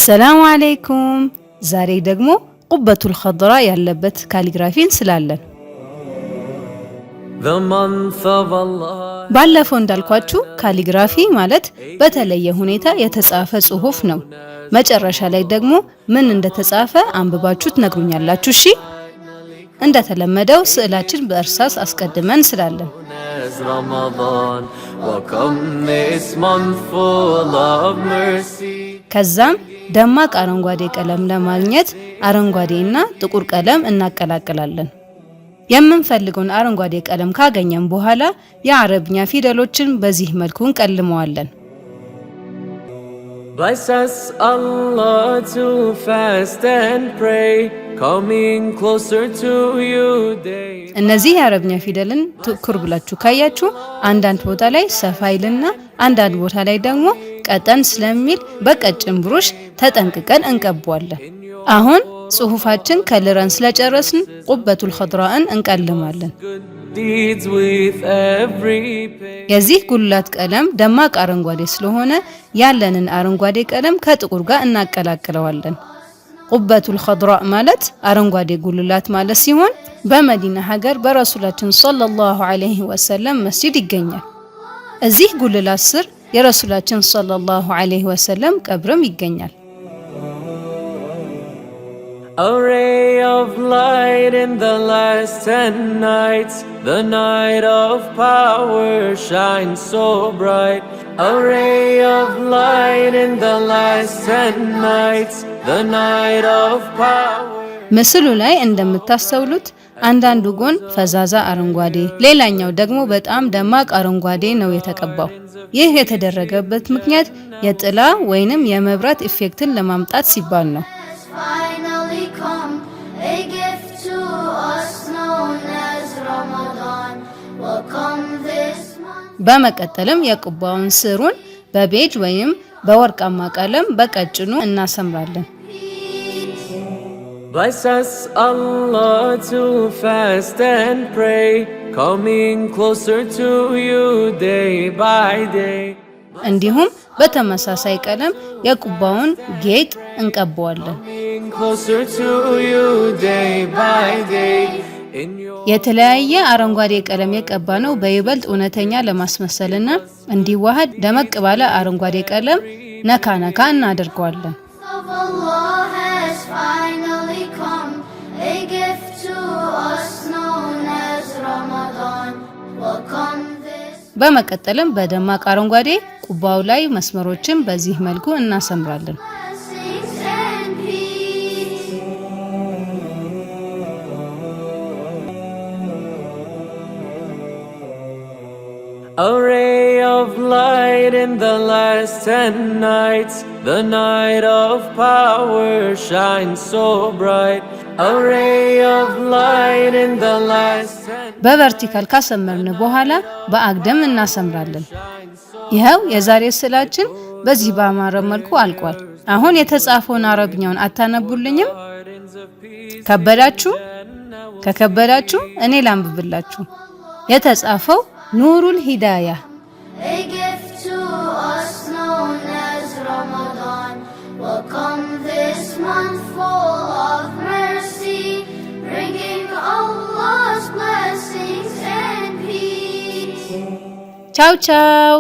ሰላም አለይኩም። ዛሬ ደግሞ ቁበቱል ኸድራ ያለበት ካሊግራፊን ስላለን ባለፈው እንዳልኳችሁ ካሊግራፊ ማለት በተለየ ሁኔታ የተጻፈ ጽሁፍ ነው። መጨረሻ ላይ ደግሞ ምን እንደተጻፈ አንብባችሁ ትነግሩኛላችሁ። እሺ፣ እንደተለመደው ስዕላችን በእርሳስ አስቀድመን ስላለን ከዛም ደማቅ አረንጓዴ ቀለም ለማግኘት አረንጓዴና ጥቁር ቀለም እናቀላቅላለን። የምንፈልገውን አረንጓዴ ቀለም ካገኘን በኋላ የአረብኛ ፊደሎችን በዚህ መልኩ እንቀልመዋለን። Bless us Allah to fast and pray, coming closer to you day. እነዚህ የአረብኛ ፊደልን ትኩር ብላችሁ ካያችሁ አንዳንድ ቦታ ላይ ሰፋ ይልና አንዳንድ ቦታ ላይ ደግሞ ቀጠን ስለሚል በቀጭን ብሩሽ ተጠንቅቀን እንቀባዋለን። አሁን ጽሁፋችን ከልረን ስለጨረስን ቁበቱል ኸድራን እንቀልማለን። የዚህ ጉልላት ቀለም ደማቅ አረንጓዴ ስለሆነ ያለንን አረንጓዴ ቀለም ከጥቁር ጋር እናቀላቅለዋለን። ቁበቱል ኸድራ ማለት አረንጓዴ ጉልላት ማለት ሲሆን በመዲና ሀገር በረሱላችን ሰለላሁ ዐለይሂ ወሰለም መስጂድ ይገኛል። እዚህ ጉልላት ስር የረሱላችን ሰለላሁ ዐለይሂ ወሰለም ቀብርም ይገኛል። A ray of light in the last 10 nights, the night of power shines so bright. A ray of light in the last 10 nights, the night of power. ምስሉ ላይ እንደምታስተውሉት አንዳንዱ ጎን ፈዛዛ አረንጓዴ፣ ሌላኛው ደግሞ በጣም ደማቅ አረንጓዴ ነው የተቀባው። ይህ የተደረገበት ምክንያት የጥላ ወይንም የመብራት ኢፌክትን ለማምጣት ሲባል ነው። በመቀጠልም የቁባውን ስሩን በቤጅ ወይም በወርቃማ ቀለም በቀጭኑ እናሰምራለን። Bless us Allah to fast and pray, coming closer to you day by day. እንዲሁም በተመሳሳይ ቀለም የቁባውን ጌጥ እንቀባዋለን። የተለያየ አረንጓዴ ቀለም የቀባነው በይበልጥ እውነተኛ ለማስመሰልና እንዲዋሃድ ደመቅ ባለ አረንጓዴ ቀለም ነካ ነካ እናደርገዋለን። በመቀጠልም በደማቅ አረንጓዴ ቁባው ላይ መስመሮችን በዚህ መልኩ እናሰምራለን። A ray of light in the last 10 nights, the night of power shines so bright. A ray of light in the last 10. በቨርቲካል ካሰመርን በኋላ በአግድም እናሰምራለን። ይኸው የዛሬ ስዕላችን በዚህ በአማረ መልኩ አልቋል። አሁን የተጻፈውን አረብኛውን አታነቡልኝም? ከበዳችሁ? ከከበዳችሁ እኔ ላንብብላችሁ። የተጻፈው ኑሩል ሂዳያ ቻው ቻው።